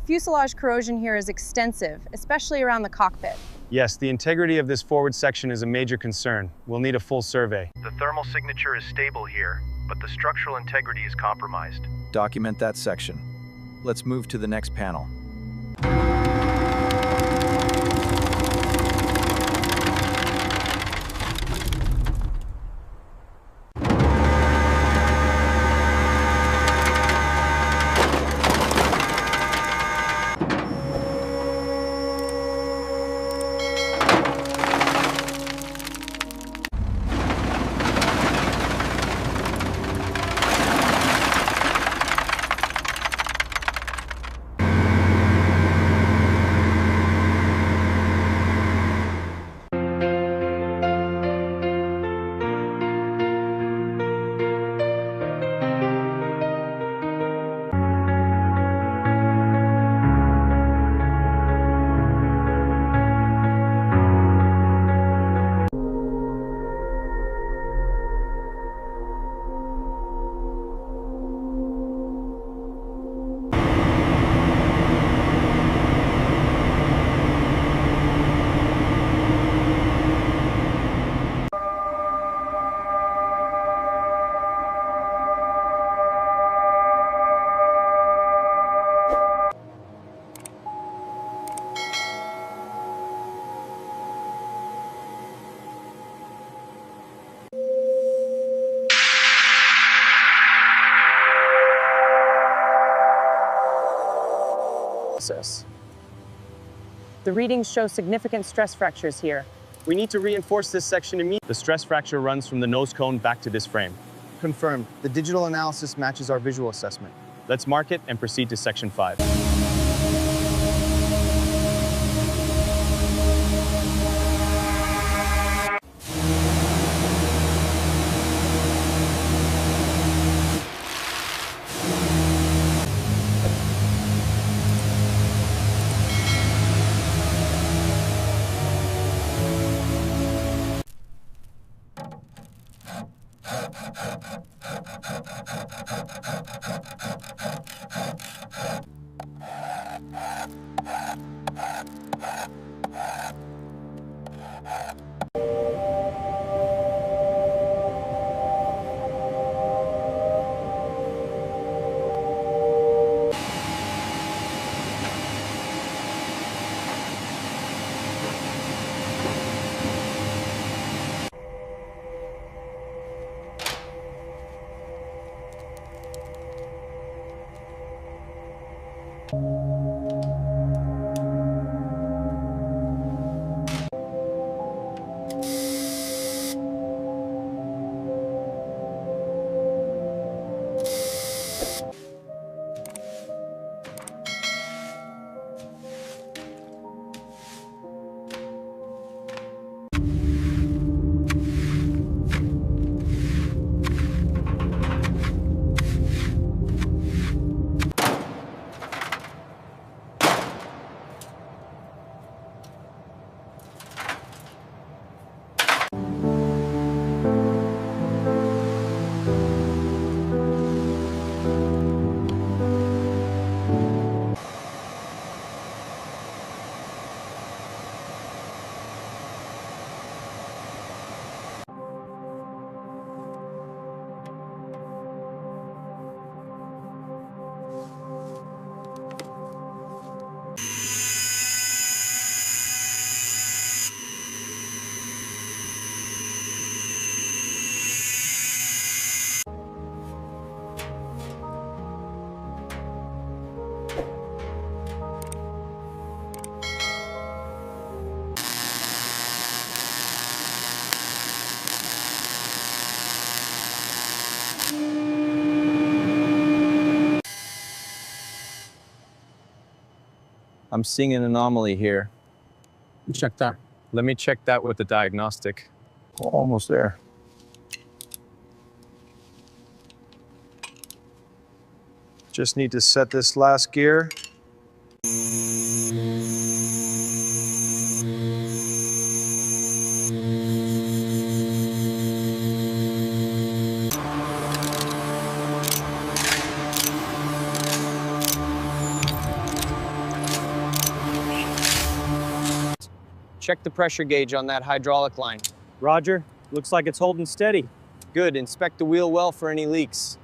Fuselage corrosion here is extensive, especially around the cockpit. Yes, the integrity of this forward section is a major concern. We'll need a full survey. The thermal signature is stable here, but the structural integrity is compromised. Document that section. Let's move to the next panel. The readings show significant stress fractures here. We need to reinforce this section immediately. The stress fracture runs from the nose cone back to this frame. Confirmed. The digital analysis matches our visual assessment. Let's mark it and proceed to section 5. I'm seeing an anomaly here. Check that. Let me check that with the diagnostic. Almost there. Just need to set this last gear. Check the pressure gauge on that hydraulic line. Roger. Looks like it's holding steady. Good. Inspect the wheel well for any leaks.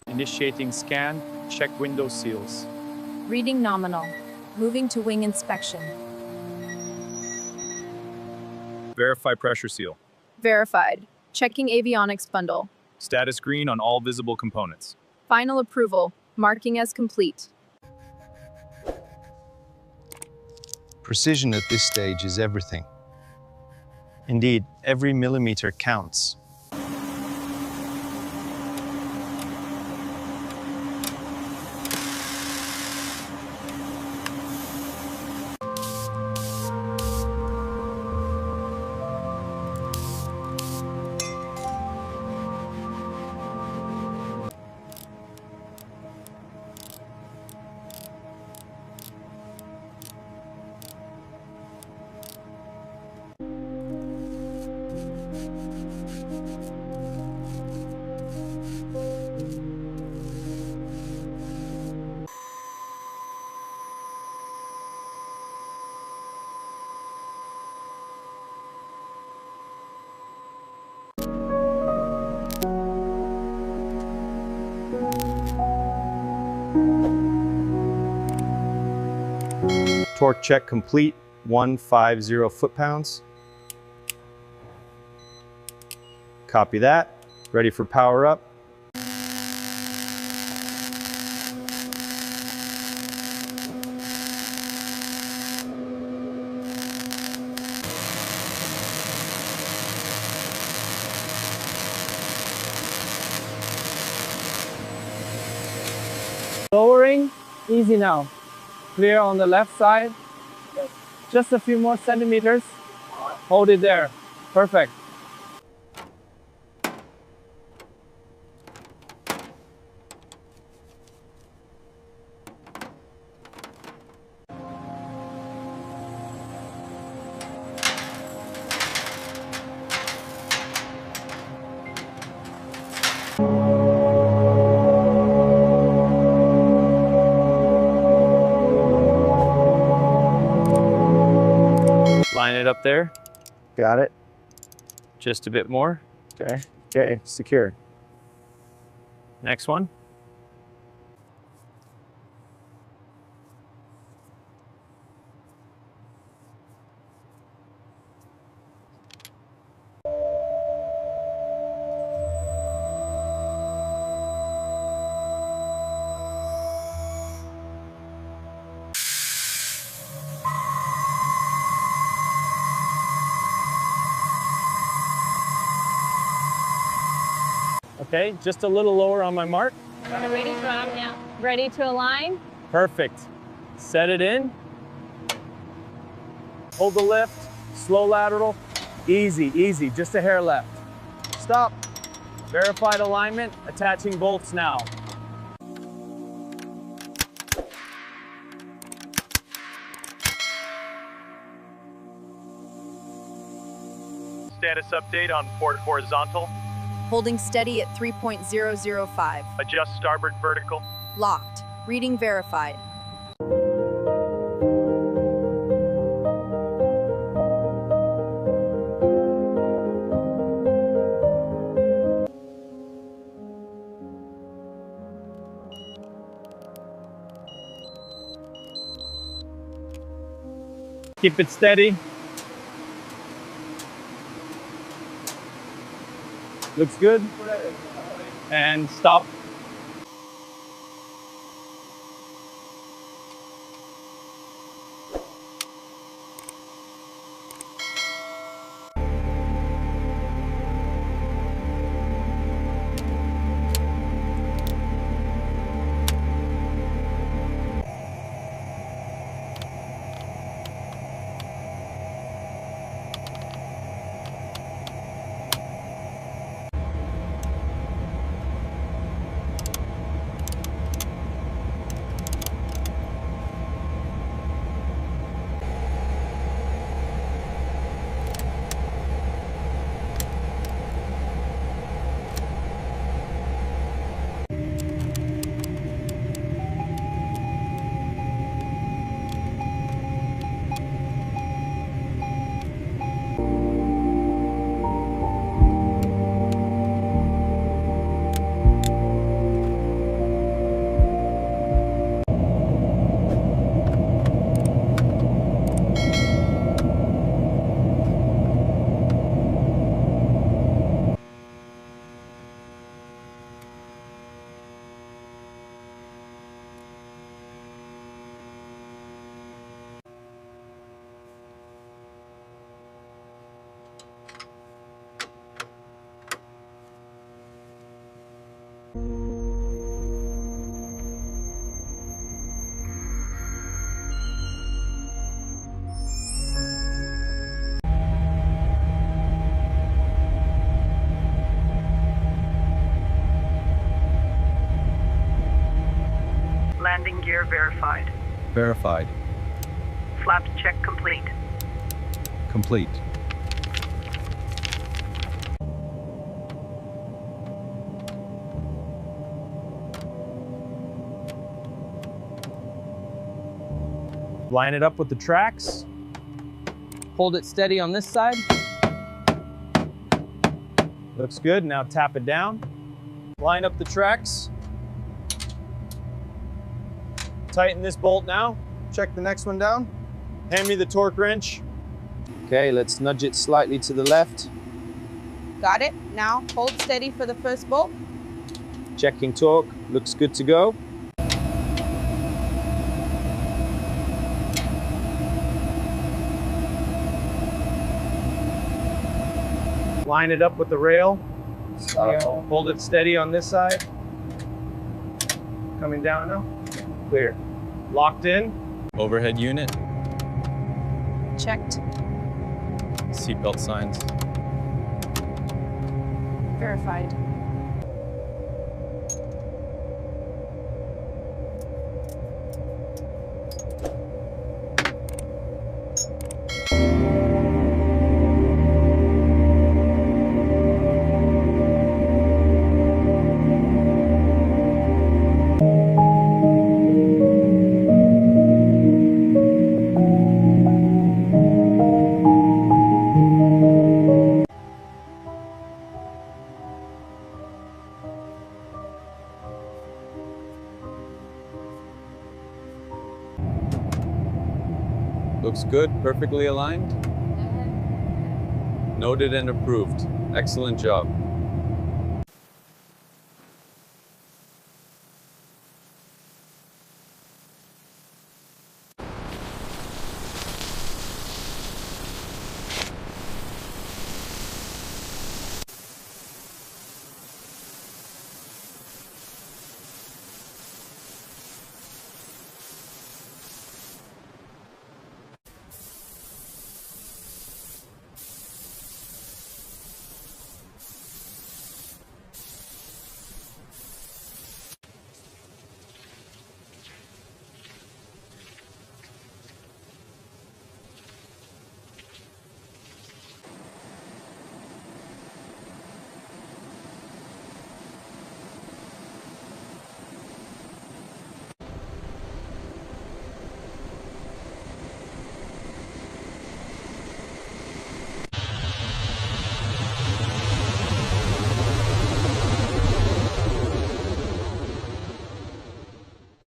Initiating scan. Check window seals. Reading nominal. Moving to wing inspection. Verify pressure seal. Verified. Checking avionics bundle. Status green on all visible components. Final approval. Marking as complete. Precision at this stage is everything. Indeed, every millimeter counts. Torque check complete, 150 foot-pounds. Copy that, ready for power up. Lowering, easy now. Clear on the left side. Just a few more centimeters. Hold it there. Perfect. Line it up there. Got it. Just a bit more. Okay. Okay. Secure. Next one. Okay, just a little lower on my mark. Ready to align? Perfect. Set it in. Hold the lift. Slow lateral. Easy, easy. Just a hair left. Stop. Verified alignment. Attaching bolts now. Status update on port horizontal. Holding steady at 3.005. Adjust starboard vertical. Locked. Reading verified. Keep it steady. Looks good. And stop. Landing gear verified. Verified. Flaps check complete. Complete. Line it up with the tracks. Hold it steady on this side. Looks good. Now tap it down. Line up the tracks. Tighten this bolt now. Check the next one down. Hand me the torque wrench. Okay, let's nudge it slightly to the left. Got it. Now hold steady for the first bolt. Checking torque. Looks good to go. Line it up with the rail. Hold it steady on this side. Coming down now. Clear. Locked in. Overhead unit. Checked. Seatbelt signs. Verified. Looks good, perfectly aligned. Noted and approved. Excellent job.